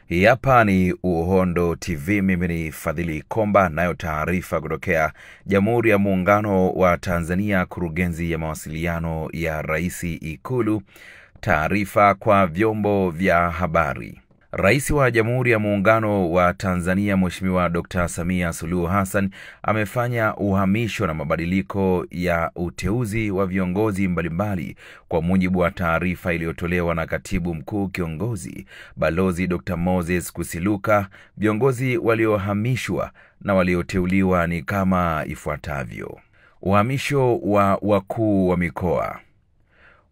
Hii hapa ni Uhondo TV, mimi ni Fadhili Komba, nayo taarifa kutokea Jamhuri ya Muungano wa Tanzania, kurugenzi ya mawasiliano ya Rais Ikulu. Taarifa kwa vyombo vya habari. Rais wa Jamhuri ya Muungano wa Tanzania Mheshimiwa Dr. Samia Suluhu Hassan amefanya uhamisho na mabadiliko ya uteuzi wa viongozi mbalimbali kwa mujibu wa taarifa iliyotolewa na Katibu Mkuu Kiongozi Balozi Dr. Moses Kusiluka. Viongozi waliohamishwa na walioteuliwa ni kama ifuatavyo. Uhamisho wa wakuu wa mikoa.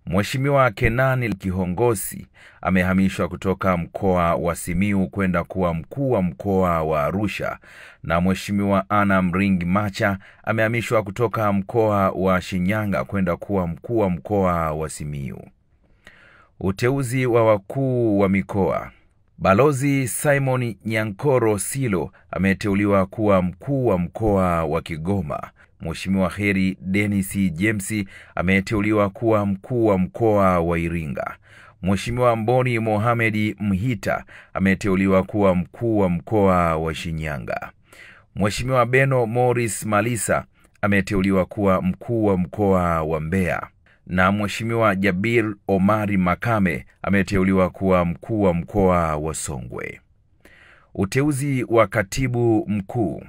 Mheshimiwa Kenani Kihongosi amehamishwa kutoka mkoa wa Simiyu kwenda kuwa mkuu wa mkoa wa Arusha, na Mheshimiwa Anna Mringi Macha amehamishwa kutoka mkoa wa Shinyanga kwenda kuwa mkuu wa mkoa wa Simiyu. Uteuzi wa wakuu wa mikoa. Balozi Simon Nyankoro Silo ameteuliwa kuwa mkuu wa mkoa wa Kigoma. Mheshimiwa Heri Dennis James ameteuliwa kuwa mkuu wa mkoa wa Iringa. Mheshimiwa Mboni Mohamedi Mhita ameteuliwa kuwa mkuu wa mkoa wa Shinyanga. Mheshimiwa Beno Morris Malisa ameteuliwa kuwa mkuu wa mkoa wa Mbeya, na Mheshimiwa Jabir Omari Makame ameteuliwa kuwa mkuu wa mkoa wa Songwe. Uteuzi wa katibu mkuu.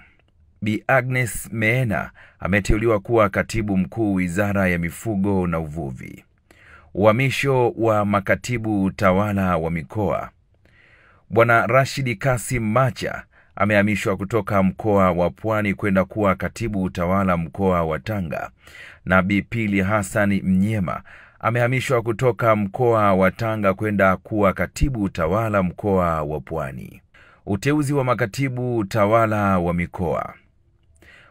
Bi Agnes Meena ameteuliwa kuwa katibu mkuu Wizara ya Mifugo na Uvuvi. Uhamisho wa makatibu tawala wa mikoa. Bwana Rashidi Kasim Macha amehamishwa kutoka mkoa wa Pwani kwenda kuwa katibu utawala mkoa wa Tanga, na Bi Pili Hassan Mnyema amehamishwa kutoka mkoa wa Tanga kwenda kuwa katibu utawala mkoa wa Pwani. Uteuzi wa makatibu tawala wa mikoa.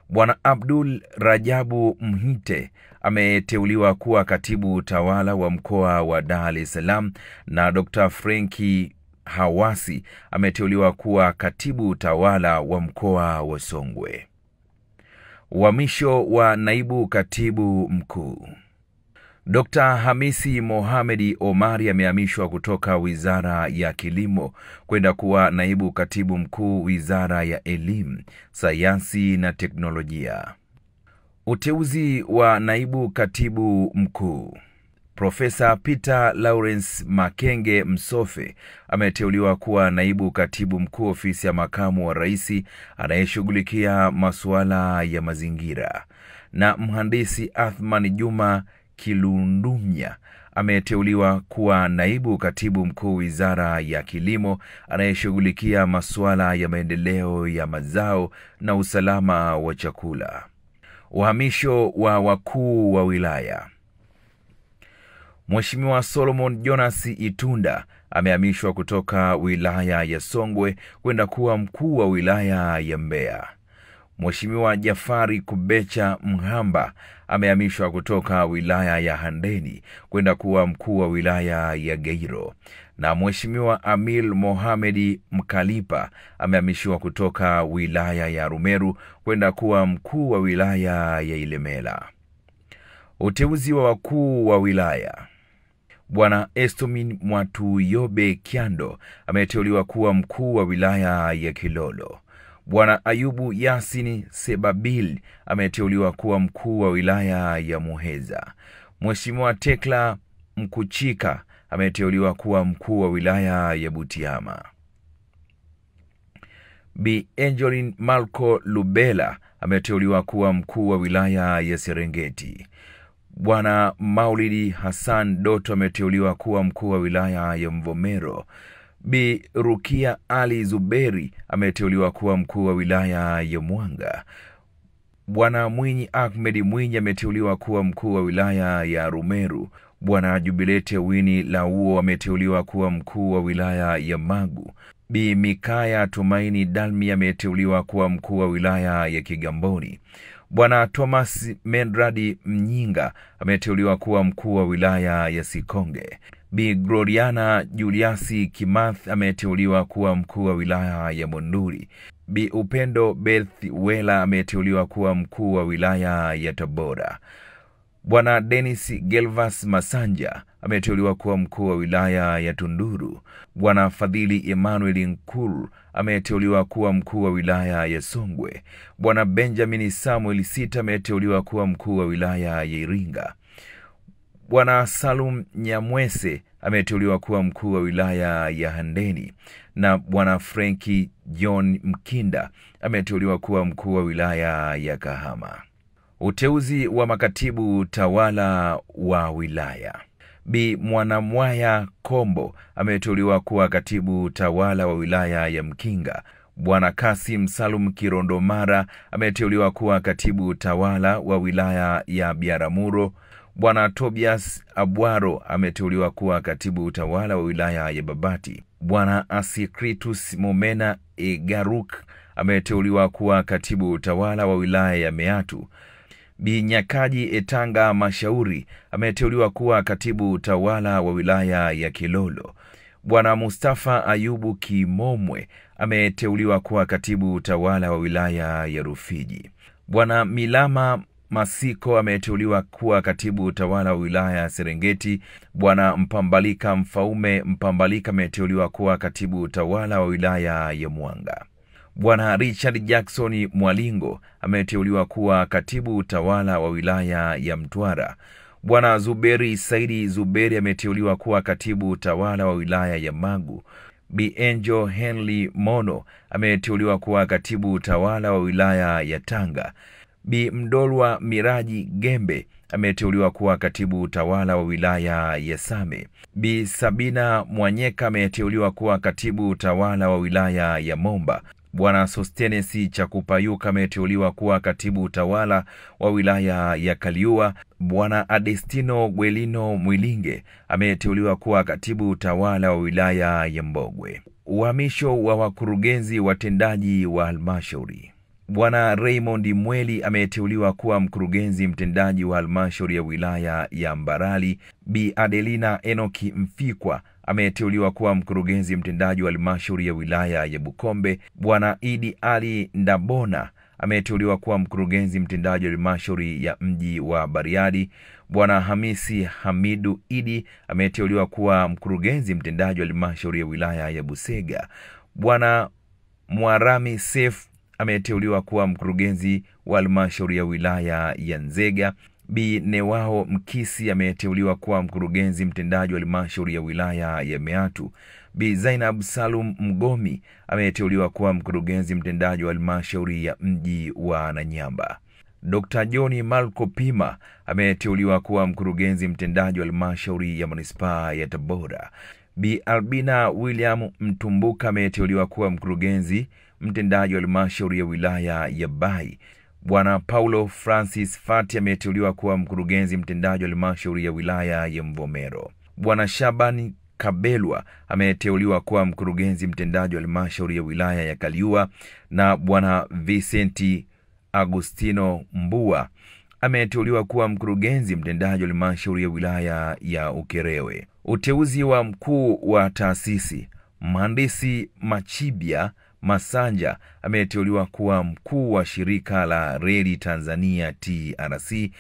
Bwana Abdul Rajabu Mhite ameteuliwa kuwa katibu utawala wa mkoa wa Dar es Salaam, na Dr. Frenki Hawasi ameteuliwa kuwa katibu utawala wa mkoa wa Songwe. Uhamisho wa naibu katibu mkuu. Dr. Hamisi Mohamedi Omari amehamishwa kutoka Wizara ya Kilimo kwenda kuwa naibu katibu mkuu Wizara ya Elimu, Sayansi na Teknolojia. Uteuzi wa naibu katibu mkuu. Profesa Peter Lawrence Makenge Msofe ameteuliwa kuwa naibu katibu mkuu Ofisi ya Makamu wa Rais anayeshughulikia masuala ya mazingira, na Mhandisi Athman Juma Kilundumya ameteuliwa kuwa naibu katibu mkuu Wizara ya Kilimo anayeshughulikia masuala ya maendeleo ya mazao na usalama wa chakula. Uhamisho wa wakuu wa wilaya. Mheshimiwa Solomon Jonas Itunda amehamishwa kutoka wilaya ya Songwe kwenda kuwa mkuu wa wilaya ya Mbeya. Mheshimiwa Jafari Kubecha Mhamba amehamishwa kutoka wilaya ya Handeni kwenda kuwa mkuu wa wilaya ya Gairo, na Mheshimiwa Amil Mohamedi Mkalipa amehamishwa kutoka wilaya ya Rumeru kwenda kuwa mkuu wa wilaya ya Ilemela. Uteuzi wa wakuu wa wilaya. Bwana Estomin Mwatuyobe Kiando ameteuliwa kuwa mkuu wa wilaya ya Kilolo. Bwana Ayubu Yasini Sebabil ameteuliwa kuwa mkuu wa wilaya ya Muheza. Mheshimiwa Tekla Mkuchika ameteuliwa kuwa mkuu wa wilaya ya Butiama. Bi Angeline Malko Lubela ameteuliwa kuwa mkuu wa wilaya ya Serengeti. Bwana Maulidi Hassan Doto ameteuliwa kuwa mkuu wa wilaya ya Mvomero. Bi Rukia Ali Zuberi ameteuliwa kuwa mkuu wa wilaya ya Mwanga. Bwana Mwinyi Ahmed Mwinyi ameteuliwa kuwa mkuu wa wilaya ya Rumeru. Bwana Jubilete Wini Lauo ameteuliwa kuwa mkuu wa wilaya ya Magu. Bi Mikaya Tumaini Dalmi ameteuliwa kuwa mkuu wa wilaya ya Kigamboni. Bwana Thomas Mendradi Mnyinga ameteuliwa kuwa mkuu wa wilaya ya Sikonge. Bi Gloriana Juliasi Kimath ameteuliwa kuwa mkuu wa wilaya ya Monduli. Bi Upendo Beth Wela ameteuliwa kuwa mkuu wa wilaya ya Tabora. Bwana Dennis Gelvas Masanja ameteuliwa kuwa mkuu wa wilaya ya Tunduru. Bwana Fadhili Emmanuel Nkuru ameteuliwa kuwa mkuu wa wilaya ya Songwe. Bwana Benjamin Samuel Sita ameteuliwa kuwa mkuu wa wilaya ya Iringa. Bwana Salum Nyamwese ameteuliwa kuwa mkuu wa wilaya ya Handeni, na Bwana Franki John Mkinda ameteuliwa kuwa mkuu wa wilaya ya Kahama. Uteuzi wa makatibu tawala wa wilaya. Bi Mwanamwaya Kombo ameteuliwa kuwa katibu tawala wa wilaya ya Mkinga. Bwana Kasim Salum Kirondomara ameteuliwa kuwa katibu tawala wa wilaya ya Biaramuro. Bwana Tobias Abwaro ameteuliwa kuwa katibu utawala wa wilaya ya Babati. Bwana Asikritus Momena Egaruk ameteuliwa kuwa katibu utawala wa wilaya ya Meatu. Bi Nyakaji Etanga Mashauri ameteuliwa kuwa katibu utawala wa wilaya ya Kilolo. Bwana Mustafa Ayubu Kimomwe ameteuliwa kuwa katibu utawala wa wilaya ya Rufiji. Bwana Milama Masiko ameteuliwa kuwa katibu utawala wa wilaya ya Serengeti. Bwana Mpambalika Mfaume Mpambalika ameteuliwa kuwa katibu utawala wa wilaya ya Mwanga. Bwana Richard Jackson Mwalingo ameteuliwa kuwa katibu utawala wa wilaya ya Mtwara. Bwana Zuberi Saidi Zuberi ameteuliwa kuwa katibu utawala wa wilaya ya Magu. Bi Angel Henry Mono ameteuliwa kuwa katibu utawala wa wilaya ya Tanga. Bi Mdolwa Miraji Gembe ameteuliwa kuwa katibu utawala wa wilaya ya Same. Bi Sabina Mwanyeka ameteuliwa kuwa katibu utawala wa wilaya ya Momba. Bwana Sostenesi Chakupayuka ameteuliwa kuwa katibu utawala wa wilaya ya Kaliua. Bwana Adestino Gwelino Mwilinge ameteuliwa kuwa katibu utawala wa wilaya ya Mbogwe. Uhamisho wa wakurugenzi watendaji wa halmashauri. Bwana Raymond Mweli ameteuliwa kuwa mkurugenzi mtendaji wa halmashauri ya wilaya ya Mbarali. Bi Adelina Enoki Mfikwa ameteuliwa kuwa mkurugenzi mtendaji wa halmashauri ya wilaya ya Bukombe. Bwana Idi Ali Ndabona ameteuliwa kuwa mkurugenzi mtendaji wa halmashauri ya mji wa Bariadi. Bwana Hamisi Hamidu Idi ameteuliwa kuwa mkurugenzi mtendaji wa halmashauri ya wilaya ya Busega. Bwana Mwarami Sef ameteuliwa kuwa mkurugenzi wa halmashauri ya wilaya ya Nzega. Bi Newao Mkisi ameteuliwa kuwa mkurugenzi mtendaji wa halmashauri ya wilaya ya Meatu. Bi Zainab Salum Mgomi ameteuliwa kuwa mkurugenzi mtendaji wa halmashauri ya mji wa Nanyamba. Dr. John Malko Pima ameteuliwa kuwa mkurugenzi mtendaji wa halmashauri ya manispaa ya Tabora. Bi Albina William Mtumbuka ameteuliwa kuwa mkurugenzi mtendaji wa halmashauri ya wilaya ya Bai. Bwana Paulo Francis Fati ameteuliwa kuwa mkurugenzi mtendaji wa halmashauri ya wilaya ya Mvomero. Bwana Shabani Kabelwa ameteuliwa kuwa mkurugenzi mtendaji wa halmashauri ya wilaya ya Kaliua, na Bwana Vicenti Agustino Mbua ameteuliwa kuwa mkurugenzi mtendaji wa halmashauri ya wilaya ya Ukerewe. Uteuzi wa mkuu wa taasisi. Mhandisi Machibia Masanja ameteuliwa kuwa mkuu wa shirika la reli Tanzania TRC.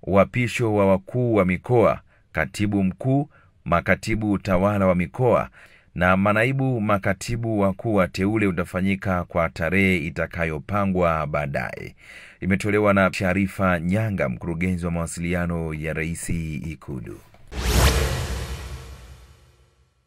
Uapisho wa wakuu wa mikoa, katibu mkuu, makatibu utawala wa mikoa na manaibu makatibu wakuu wa teule utafanyika kwa tarehe itakayopangwa baadaye. Imetolewa na Sharifa Nyanga, mkurugenzi wa mawasiliano ya Rais Ikulu.